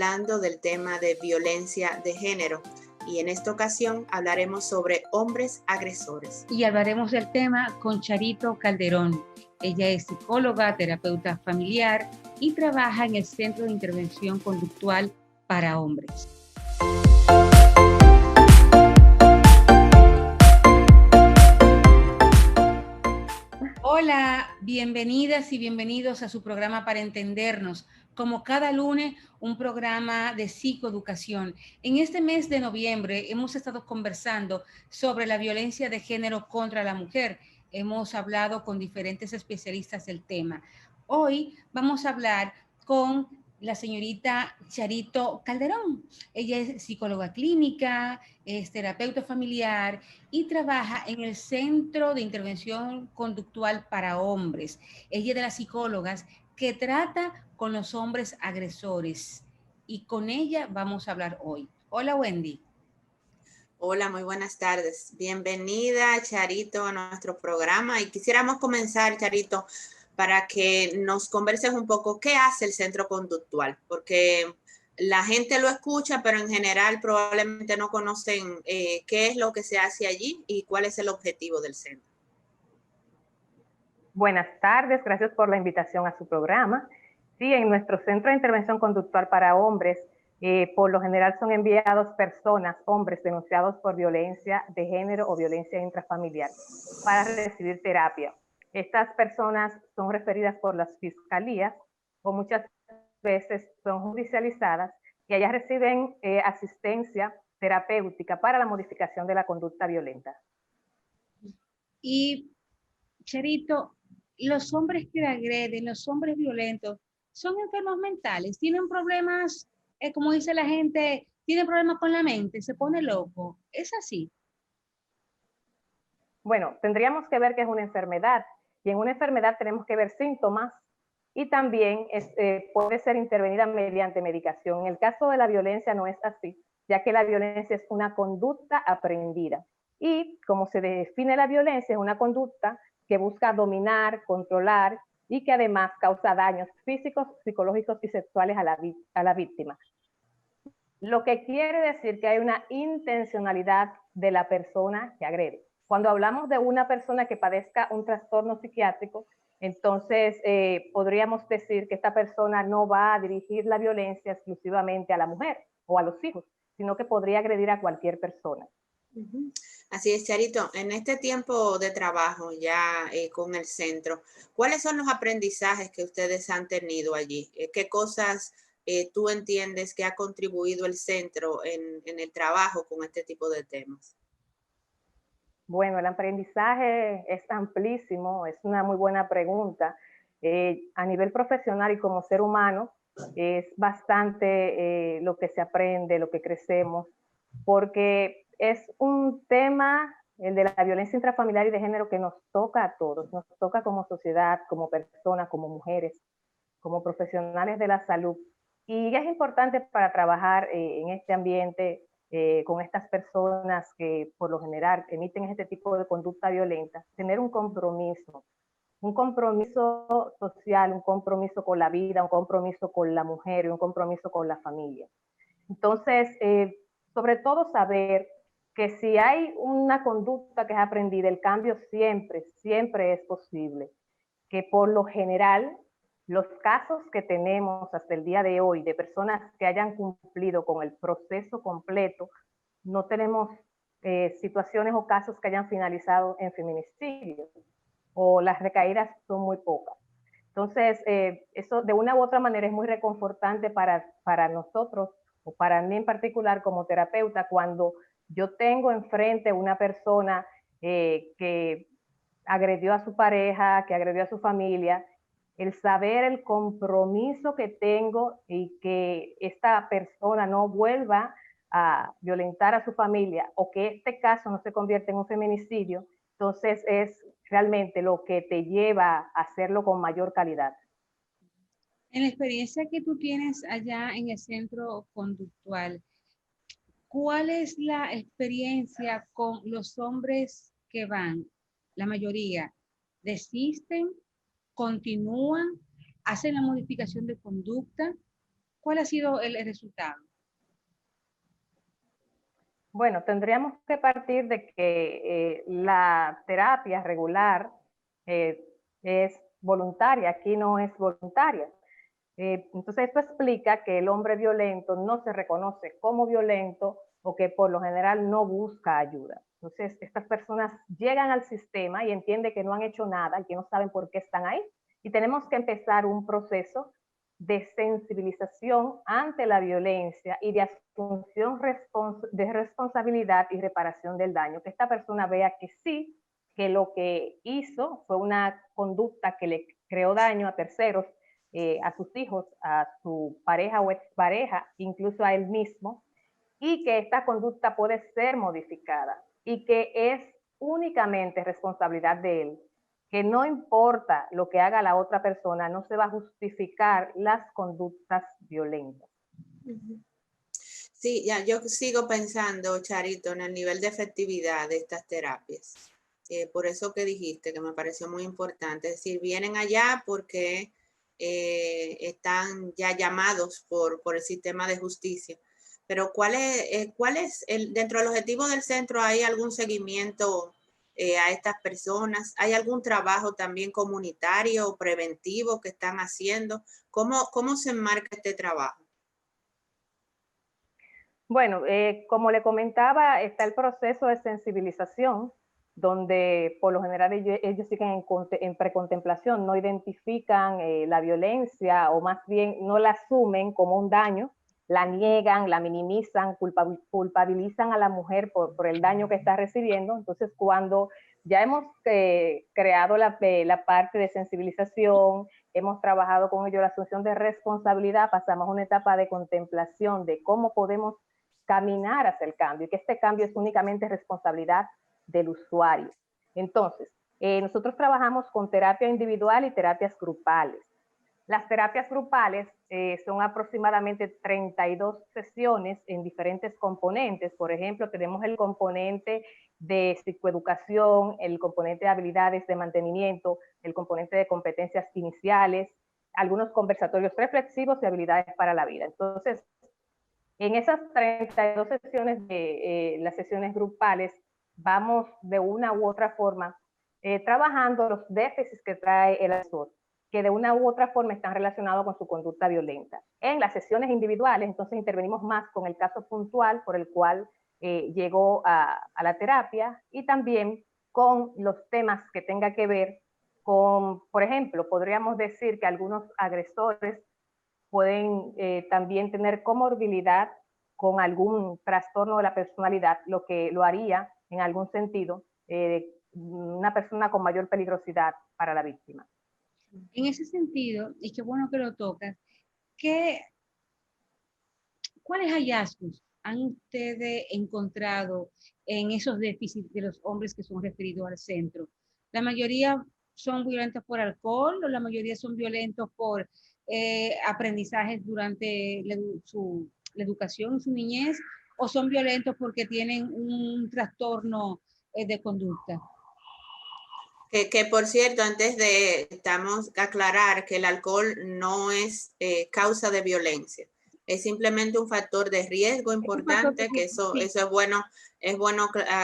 hablando del tema de violencia de género y en esta ocasión hablaremos sobre hombres agresores. Y hablaremos del tema con Charito Calderón. Ella es psicóloga, terapeuta familiar y trabaja en el Centro de Intervención Conductual para Hombres. Hola, bienvenidas y bienvenidos a su programa Para Entendernos. Como cada lunes, un programa de psicoeducación. En este mes de noviembre hemos estado conversando sobre la violencia de género contra la mujer. Hemos hablado con diferentes especialistas del tema. Hoy vamos a hablar con la señorita Charito Calderón. Ella es psicóloga clínica, es terapeuta familiar y trabaja en el Centro de Intervención Conductual para Hombres. Ella es de las psicólogas que trata con los hombres agresores y con ella vamos a hablar hoy. Hola, Wendy. Hola, muy buenas tardes. Bienvenida, Charito, a nuestro programa y quisiéramos comenzar, Charito, para que nos converses un poco qué hace el centro conductual, porque la gente lo escucha, pero en general probablemente no conocen qué es lo que se hace allí y cuál es el objetivo del centro. Buenas tardes, gracias por la invitación a su programa. Sí, en nuestro Centro de Intervención Conductual para Hombres, por lo general son enviados personas, hombres denunciados por violencia de género o violencia intrafamiliar para recibir terapia. Estas personas son referidas por las fiscalías o muchas veces son judicializadas y ellas reciben asistencia terapéutica para la modificación de la conducta violenta. Y, Charito, los hombres que agreden, los hombres violentos, son enfermos mentales, tienen problemas, como dice la gente, tienen problemas con la mente, se pone loco. ¿Es así? Bueno, tendríamos que ver que es una enfermedad y en una enfermedad tenemos que ver síntomas y también puede ser intervenida mediante medicación. En el caso de la violencia no es así, ya que la violencia es una conducta aprendida. Y como se define la violencia, es una conducta que busca dominar, controlar y que además causa daños físicos, psicológicos y sexuales a la víctima. Lo que quiere decir que hay una intencionalidad de la persona que agrede. Cuando hablamos de una persona que padezca un trastorno psiquiátrico, entonces podríamos decir que esta persona no va a dirigir la violencia exclusivamente a la mujer o a los hijos, sino que podría agredir a cualquier persona. Así es, Charito. En este tiempo de trabajo ya con el centro, ¿cuáles son los aprendizajes que ustedes han tenido allí? ¿Qué cosas tú entiendes que ha contribuido el centro en el trabajo con este tipo de temas? Bueno, el aprendizaje es amplísimo, es una muy buena pregunta. A nivel profesional y como ser humano, es bastante lo que se aprende, lo que crecemos, porque es un tema, el de la violencia intrafamiliar y de género, que nos toca a todos, nos toca como sociedad, como personas, como mujeres, como profesionales de la salud. Y es importante para trabajar en este ambiente con estas personas que por lo general emiten este tipo de conducta violenta, tener un compromiso social, un compromiso con la vida, un compromiso con la mujer y un compromiso con la familia. Entonces, sobre todo saber que si hay una conducta que es aprendida, el cambio siempre, siempre es posible. Que por lo general, los casos que tenemos hasta el día de hoy de personas que hayan cumplido con el proceso completo, no tenemos situaciones o casos que hayan finalizado en feminicidio, o las recaídas son muy pocas. Entonces, eso de una u otra manera es muy reconfortante para nosotros, o para mí en particular como terapeuta, cuando yo tengo enfrente una persona que agredió a su pareja, que agredió a su familia, el saber el compromiso que tengo y que esta persona no vuelva a violentar a su familia o que este caso no se convierta en un feminicidio, entonces es realmente lo que te lleva a hacerlo con mayor calidad. En la experiencia que tú tienes allá en el centro conductual, ¿cuál es la experiencia con los hombres que van? La mayoría desisten, continúan, hacen la modificación de conducta. ¿Cuál ha sido el resultado? Bueno, tendríamos que partir de que la terapia regular es voluntaria, aquí no es voluntaria. Entonces esto explica que el hombre violento no se reconoce como violento o que por lo general no busca ayuda. Entonces estas personas llegan al sistema y entienden que no han hecho nada y que no saben por qué están ahí. Y tenemos que empezar un proceso de sensibilización ante la violencia y de asunción de responsabilidad y reparación del daño. Que esta persona vea que sí, que lo que hizo fue una conducta que le creó daño a terceros, a sus hijos, a su pareja o expareja, incluso a él mismo, y que esta conducta puede ser modificada y que es únicamente responsabilidad de él, que no importa lo que haga la otra persona, no se va a justificar las conductas violentas. Sí, ya, yo sigo pensando, Charito, en el nivel de efectividad de estas terapias. Por eso que dijiste, que me pareció muy importante. Es decir, vienen allá porque están ya llamados por el sistema de justicia. Pero cuál es dentro del objetivo del centro, ¿hay algún seguimiento a estas personas? ¿Hay algún trabajo también comunitario o preventivo que están haciendo? ¿Cómo se enmarca este trabajo? Bueno, como le comentaba, está el proceso de sensibilización, donde por lo general ellos siguen en precontemplación, no identifican la violencia o más bien no la asumen como un daño, la niegan, la minimizan, culpabilizan a la mujer por el daño que está recibiendo. Entonces, cuando ya hemos creado la parte de sensibilización, hemos trabajado con ellos la asunción de responsabilidad, pasamos a una etapa de contemplación de cómo podemos caminar hacia el cambio y que este cambio es únicamente responsabilidad del usuario. Entonces, nosotros trabajamos con terapia individual y terapias grupales. Las terapias grupales son aproximadamente 32 sesiones en diferentes componentes. Por ejemplo, tenemos el componente de psicoeducación, el componente de habilidades de mantenimiento, el componente de competencias iniciales, algunos conversatorios reflexivos y habilidades para la vida. Entonces, en esas 32 sesiones de las sesiones grupales, vamos de una u otra forma trabajando los déficits que trae el asesor, que de una u otra forma están relacionados con su conducta violenta. En las sesiones individuales, entonces intervenimos más con el caso puntual por el cual llegó a la terapia y también con los temas que tenga que ver con, por ejemplo, podríamos decir que algunos agresores pueden también tener comorbilidad con algún trastorno de la personalidad, lo que lo haría en algún sentido una persona con mayor peligrosidad para la víctima. En ese sentido, y qué bueno que lo tocas, ¿cuáles hallazgos han ustedes encontrado en esos déficits de los hombres que son referidos al centro? ¿La mayoría son violentos por alcohol o la mayoría son violentos por aprendizajes durante la educación, su niñez, o son violentos porque tienen un trastorno de conducta? Que por cierto, estamos a aclarar que el alcohol no es causa de violencia, es simplemente un factor de riesgo importante, que eso es bueno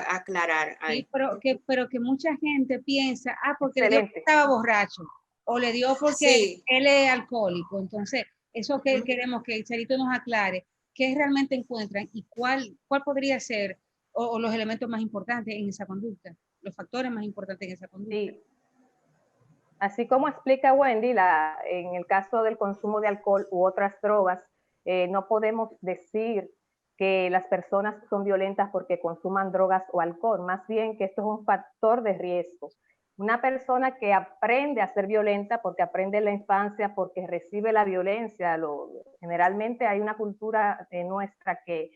aclarar ahí. Sí, pero que mucha gente piensa, porque le dio porque Excelente. estaba borracho, o le dio porque Sí. él es alcohólico. Entonces, eso que queremos que Charito nos aclare, qué realmente encuentran y cuál podría ser, o los elementos más importantes en esa conducta, los factores más importantes en esa conducta. Sí. Así como explica Wendy, en el caso del consumo de alcohol u otras drogas, no podemos decir que las personas son violentas porque consuman drogas o alcohol, más bien que esto es un factor de riesgo. Una persona que aprende a ser violenta porque aprende en la infancia, porque recibe la violencia, generalmente hay una cultura nuestra que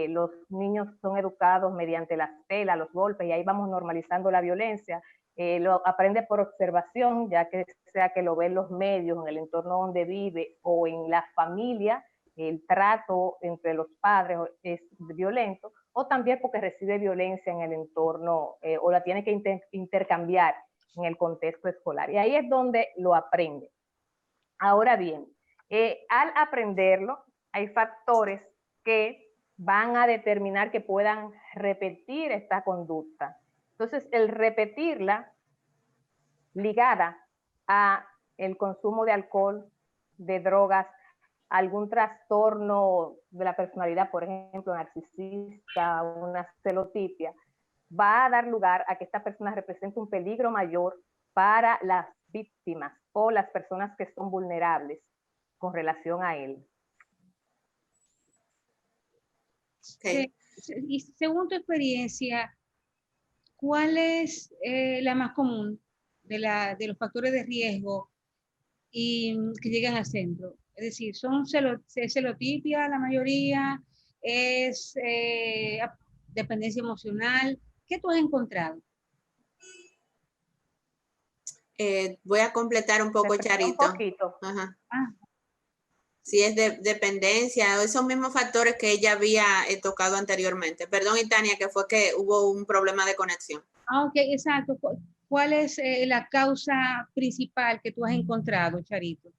los niños son educados mediante las pelas, los golpes, y ahí vamos normalizando la violencia. Lo aprende por observación, ya que sea que lo ve en los medios, en el entorno donde vive o en la familia, el trato entre los padres es violento, o también porque recibe violencia en el entorno o la tiene que intercambiar en el contexto escolar. Y ahí es donde lo aprende. Ahora bien, Al aprenderlo, hay factores que van a determinar que puedan repetir esta conducta. Entonces, el repetirla ligada a el consumo de alcohol, de drogas, algún trastorno de la personalidad, por ejemplo, narcisista, una celotipia, va a dar lugar a que esta persona represente un peligro mayor para las víctimas o las personas que son vulnerables con relación a él. Okay. Y según tu experiencia, ¿cuál es la más común de los factores de riesgo y que llegan al centro? Es decir, ¿es celotipia la mayoría? ¿Es dependencia emocional? ¿Qué tú has encontrado? Voy a completar un poco, Charito. Un poquito. Ajá. Si es de dependencia, esos mismos factores que ella había tocado anteriormente. Perdón, Itania, que fue que hubo un problema de conexión. Ok, exacto. ¿Cuál es la causa principal que tú has encontrado, Charito?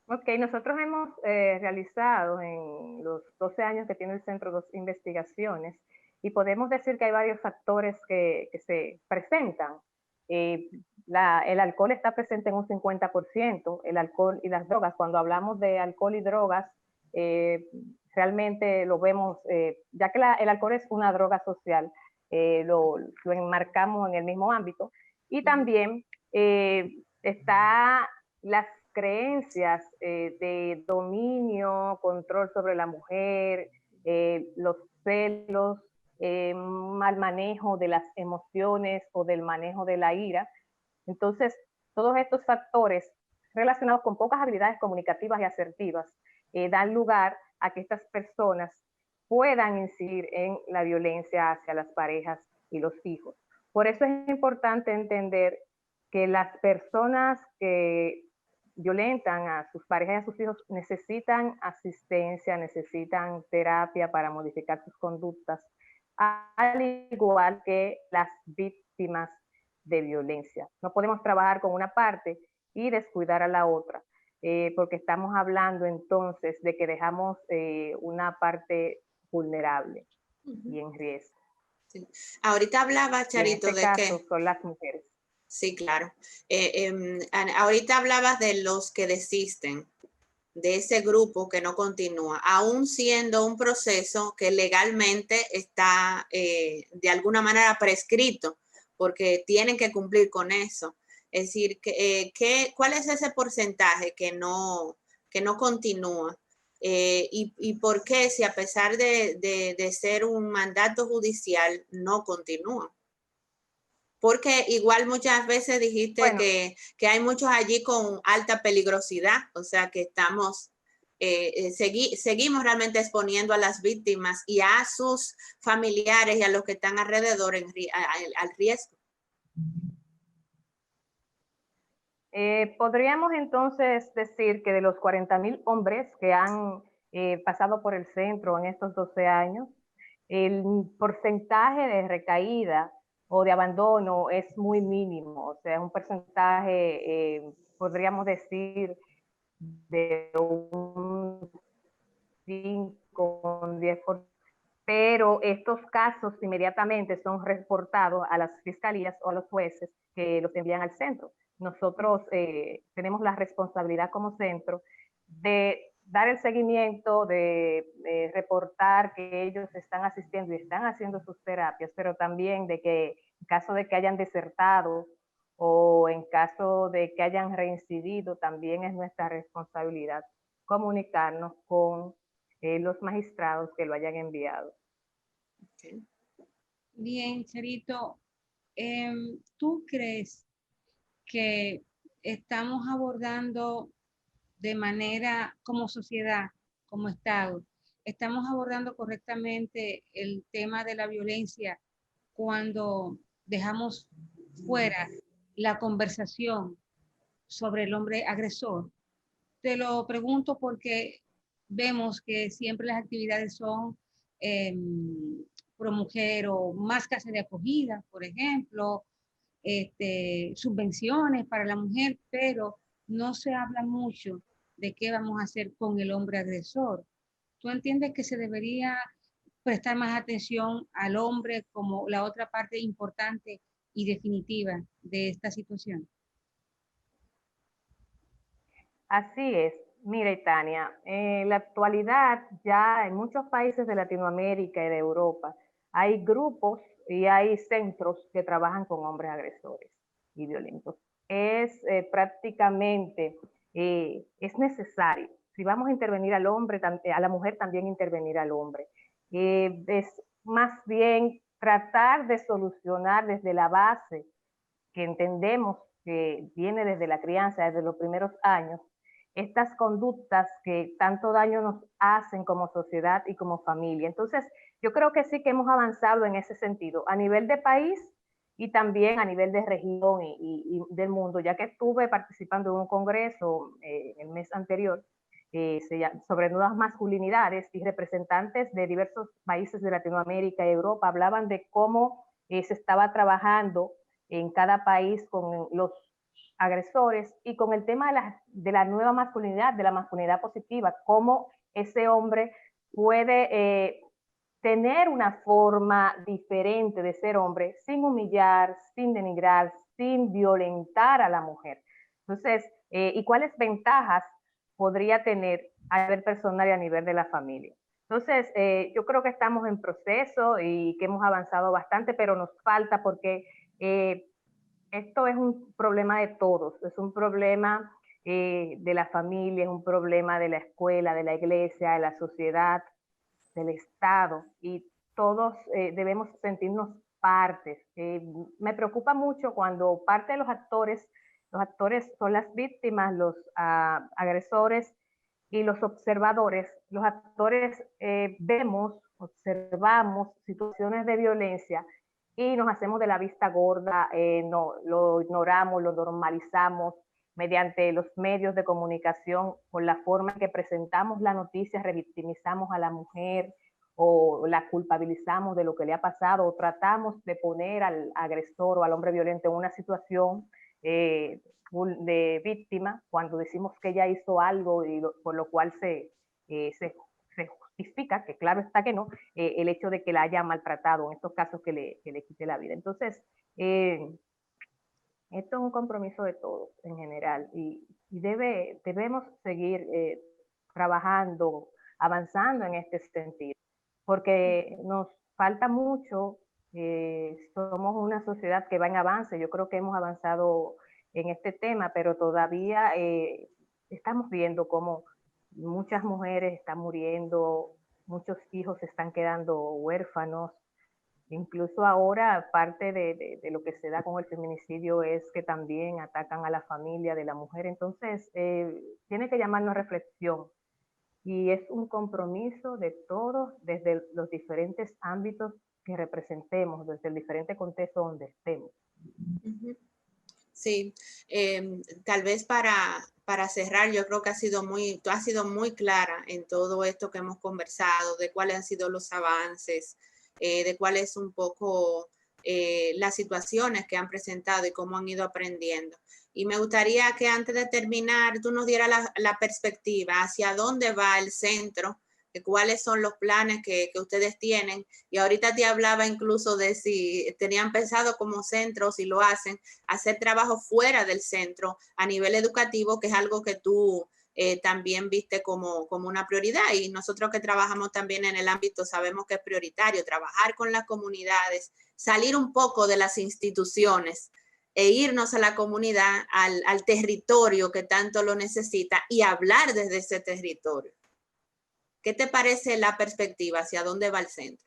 Ok, nosotros hemos realizado en los 12 años que tiene el centro 2 investigaciones y podemos decir que hay varios factores que se presentan. El alcohol está presente en un 50%, el alcohol y las drogas. Cuando hablamos de alcohol y drogas, realmente lo vemos, ya que el alcohol es una droga social, lo enmarcamos en el mismo ámbito. Y también está las creencias de dominio, control sobre la mujer, los celos, mal manejo de las emociones o del manejo de la ira. Entonces, todos estos factores relacionados con pocas habilidades comunicativas y asertivas dan lugar a que estas personas puedan incidir en la violencia hacia las parejas y los hijos. Por eso es importante entender que las personas que violentan a sus parejas y a sus hijos necesitan asistencia, necesitan terapia para modificar sus conductas, al igual que las víctimas de violencia. No podemos trabajar con una parte y descuidar a la otra, porque estamos hablando entonces de que dejamos una parte vulnerable y en riesgo. Sí. Ahorita hablaba, Charito, en este caso, que son las mujeres. Sí, claro. Ahorita hablabas de los que desisten, de ese grupo que no continúa, aún siendo un proceso que legalmente está de alguna manera prescrito, porque tienen que cumplir con eso. Es decir, ¿cuál es ese porcentaje que no continúa? Y por qué, si a pesar de ser un mandato judicial, no continúa? Porque igual muchas veces dijiste Bueno, que hay muchos allí con alta peligrosidad, o sea que estamos, seguimos realmente exponiendo a las víctimas y a sus familiares y a los que están alrededor al riesgo. Podríamos entonces decir que de los 40,000 hombres que han pasado por el centro en estos 12 años, el porcentaje de recaída o de abandono es muy mínimo, o sea, es un porcentaje, podríamos decir, de un 5, un 10%, pero estos casos inmediatamente son reportados a las fiscalías o a los jueces que los envían al centro. Nosotros tenemos la responsabilidad como centro de dar el seguimiento, de reportar que ellos están asistiendo y están haciendo sus terapias, pero también de que en caso de que hayan desertado o en caso de que hayan reincidido, también es nuestra responsabilidad comunicarnos con los magistrados que lo hayan enviado. Okay. Bien, Charito, ¿tú crees que estamos abordando de manera como sociedad, como Estado, estamos abordando correctamente el tema de la violencia cuando dejamos fuera la conversación sobre el hombre agresor? Te lo pregunto porque vemos que siempre las actividades son pro mujer o más casas de acogida, por ejemplo, subvenciones para la mujer, pero no se habla mucho de qué vamos a hacer con el hombre agresor. ¿Tú entiendes que se debería prestar más atención al hombre como la otra parte importante y definitiva de esta situación? Así es. Mire, Tania, en la actualidad ya en muchos países de Latinoamérica y de Europa hay grupos y hay centros que trabajan con hombres agresores y violentos. Es prácticamente, es necesario. Si vamos a intervenir al hombre, a la mujer también intervenir al hombre. Es más bien tratar de solucionar desde la base que entendemos que viene desde la crianza, desde los primeros años, estas conductas que tanto daño nos hacen como sociedad y como familia. Entonces, yo creo que sí que hemos avanzado en ese sentido, a nivel de país y también a nivel de región y del mundo, ya que estuve participando en un congreso el mes anterior sobre nuevas masculinidades y representantes de diversos países de Latinoamérica y Europa hablaban de cómo se estaba trabajando en cada país con los agresores y con el tema de la nueva masculinidad, de la masculinidad positiva, cómo ese hombre puede tener una forma diferente de ser hombre sin humillar, sin denigrar, sin violentar a la mujer. Entonces, ¿y cuáles ventajas podría tener a nivel personal y a nivel de la familia? Entonces, yo creo que estamos en proceso y que hemos avanzado bastante, pero nos falta porque esto es un problema de todos, es un problema de la familia, es un problema de la escuela, de la iglesia, de la sociedad, del Estado, y todos debemos sentirnos partes. Me preocupa mucho cuando parte de los actores son las víctimas, los agresores y los observadores. Los actores observamos situaciones de violencia y nos hacemos de la vista gorda, no, lo ignoramos, lo normalizamos mediante los medios de comunicación, por la forma en que presentamos la noticia, revictimizamos a la mujer o la culpabilizamos de lo que le ha pasado o tratamos de poner al agresor o al hombre violento en una situación de víctima cuando decimos que ella hizo algo y por lo cual se justifica, que claro está que no, el hecho de que la haya maltratado, en estos casos que le quite la vida. Entonces, esto es un compromiso de todos en general y debemos seguir trabajando, avanzando en este sentido, porque nos falta mucho, somos una sociedad que va en avance, yo creo que hemos avanzado en este tema, pero todavía estamos viendo cómo muchas mujeres están muriendo, muchos hijos se están quedando huérfanos. Incluso ahora parte de lo que se da con el feminicidio es que también atacan a la familia de la mujer. Entonces, tiene que llamarnos a reflexión y es un compromiso de todos desde los diferentes ámbitos que representemos, desde el diferente contexto donde estemos. Sí, tal vez para cerrar, yo creo que tú has sido muy clara en todo esto que hemos conversado, de cuáles han sido los avances, de cuáles un poco las situaciones que han presentado y cómo han ido aprendiendo. Y me gustaría que antes de terminar, tú nos dieras la perspectiva hacia dónde va el centro, de cuáles son los planes que ustedes tienen. Y ahorita te hablaba incluso de si tenían pensado como centro, si lo hacen, hacer trabajo fuera del centro a nivel educativo, que es algo que tú también viste como una prioridad. Y nosotros que trabajamos también en el ámbito sabemos que es prioritario trabajar con las comunidades, salir un poco de las instituciones e irnos a la comunidad, al territorio que tanto lo necesita y hablar desde ese territorio. ¿Qué te parece la perspectiva? ¿Hacia dónde va el centro?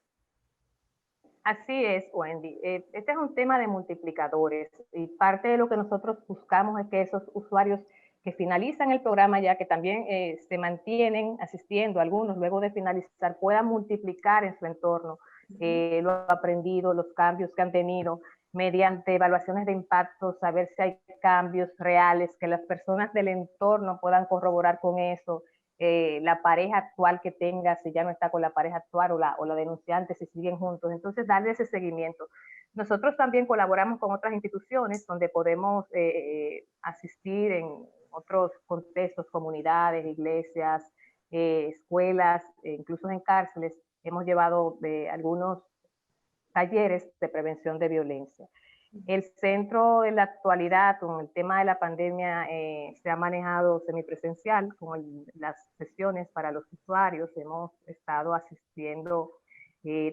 Así es, Wendy. Este es un tema de multiplicadores y parte de lo que nosotros buscamos es que esos usuarios que finalizan el programa ya, que también se mantienen asistiendo, algunos luego de finalizar, puedan multiplicar en su entorno lo aprendido, los cambios que han tenido, mediante evaluaciones de impacto, saber si hay cambios reales, que las personas del entorno puedan corroborar con eso, la pareja actual que tenga, si ya no está con la pareja actual o la denunciante, si siguen juntos. Entonces, darle ese seguimiento. Nosotros también colaboramos con otras instituciones donde podemos asistir en otros contextos, comunidades, iglesias, escuelas, incluso en cárceles. Hemos llevado algunos talleres de prevención de violencia. El centro en la actualidad, con el tema de la pandemia, se ha manejado semipresencial, con las sesiones para los usuarios. Hemos estado asistiendo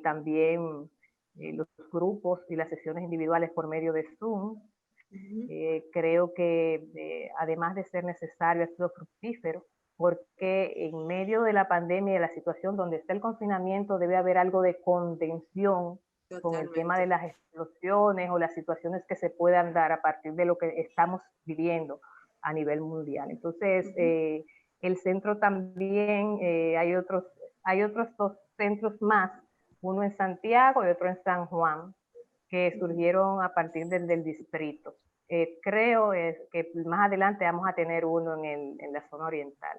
también los grupos y las sesiones individuales por medio de Zoom. Creo que además de ser necesario, ha sido fructífero, porque en medio de la pandemia y de la situación donde está el confinamiento, debe haber algo de contención. Totalmente. Con el tema de las explosiones o las situaciones que se puedan dar a partir de lo que estamos viviendo a nivel mundial. Entonces, el centro también, hay otros 2 centros más, uno en Santiago y otro en San Juan, que surgieron a partir del distrito. Creo que más adelante vamos a tener uno en la zona oriental.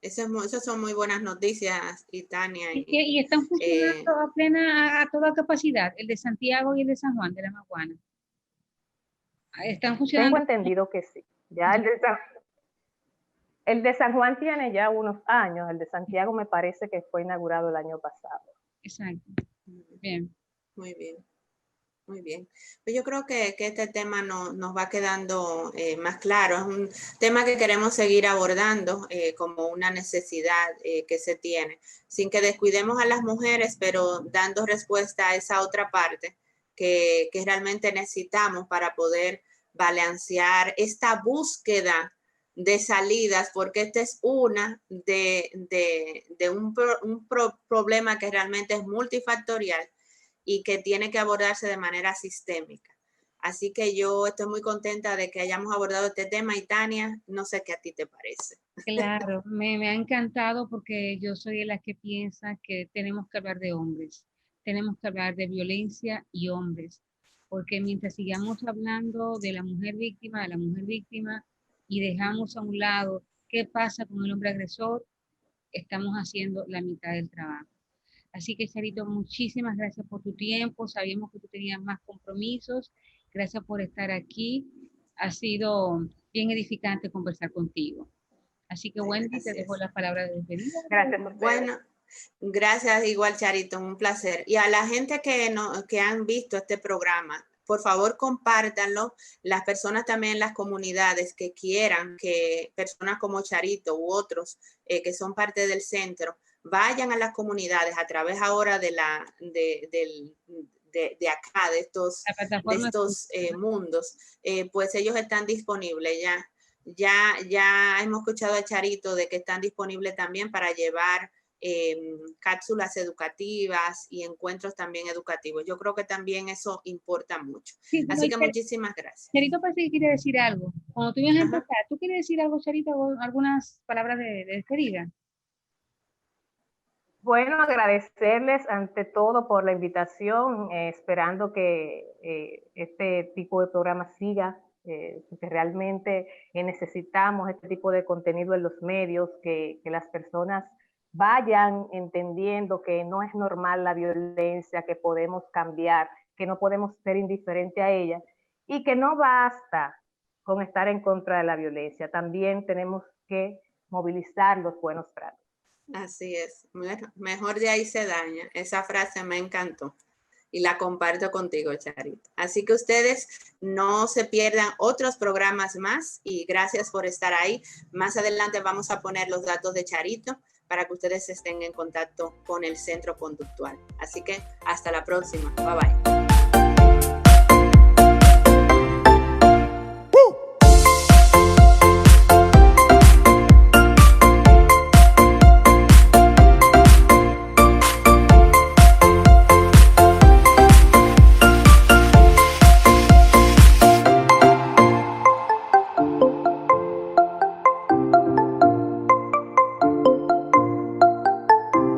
Esas son muy buenas noticias, Tania. Y están funcionando a toda capacidad, el de Santiago y el de San Juan de la Maguana. ¿Están funcionando? Tengo entendido que sí. Ya el de San Juan tiene ya unos años, el de Santiago me parece que fue inaugurado el año pasado. Exacto. Bien. Muy bien. Muy bien. Pues yo creo que este tema nos va quedando más claro. Es un tema que queremos seguir abordando como una necesidad que se tiene, sin que descuidemos a las mujeres, pero dando respuesta a esa otra parte que realmente necesitamos para poder balancear esta búsqueda de salidas, porque esta es una de un problema que realmente es multifactorial y que tiene que abordarse de manera sistémica. Así que yo estoy muy contenta de que hayamos abordado este tema. Y Tania, no sé qué a ti te parece. Claro, me ha encantado, porque yo soy de las que piensa que tenemos que hablar de hombres, tenemos que hablar de violencia y hombres, porque mientras sigamos hablando de la mujer víctima y dejamos a un lado qué pasa con el hombre agresor, estamos haciendo la mitad del trabajo. Así que, Charito, muchísimas gracias por tu tiempo. Sabíamos que tú tenías más compromisos. Gracias por estar aquí. Ha sido bien edificante conversar contigo. Así que, Wendy, te dejo la palabra de despedida. Gracias. Bueno, gracias igual, Charito. Un placer. Y a la gente que han visto este programa, por favor, compártanlo. Las personas también en las comunidades que quieran que personas como Charito u otros que son parte del centro vayan a las comunidades a través ahora de acá, de estos mundos, pues ellos están disponibles ya hemos escuchado a Charito de que están disponibles también para llevar cápsulas educativas y encuentros también educativos. Yo creo que también eso importa mucho. Sí, así que muchísimas gracias. Charito parece que quiere decir algo. Cuando tú ibas a empezar, ¿tú quieres decir algo, Charito? ¿Algunas palabras de despedida? Bueno, agradecerles ante todo por la invitación, esperando que este tipo de programa siga, porque realmente necesitamos este tipo de contenido en los medios, que las personas vayan entendiendo que no es normal la violencia, que podemos cambiar, que no podemos ser indiferentes a ella y que no basta con estar en contra de la violencia, también tenemos que movilizar los buenos tratos. Así es, mejor de ahí se daña. Esa frase me encantó y la comparto contigo, Charito. Así que ustedes no se pierdan otros programas más y gracias por estar ahí. Más adelante vamos a poner los datos de Charito para que ustedes estén en contacto con el centro conductual. Así que hasta la próxima. Bye bye.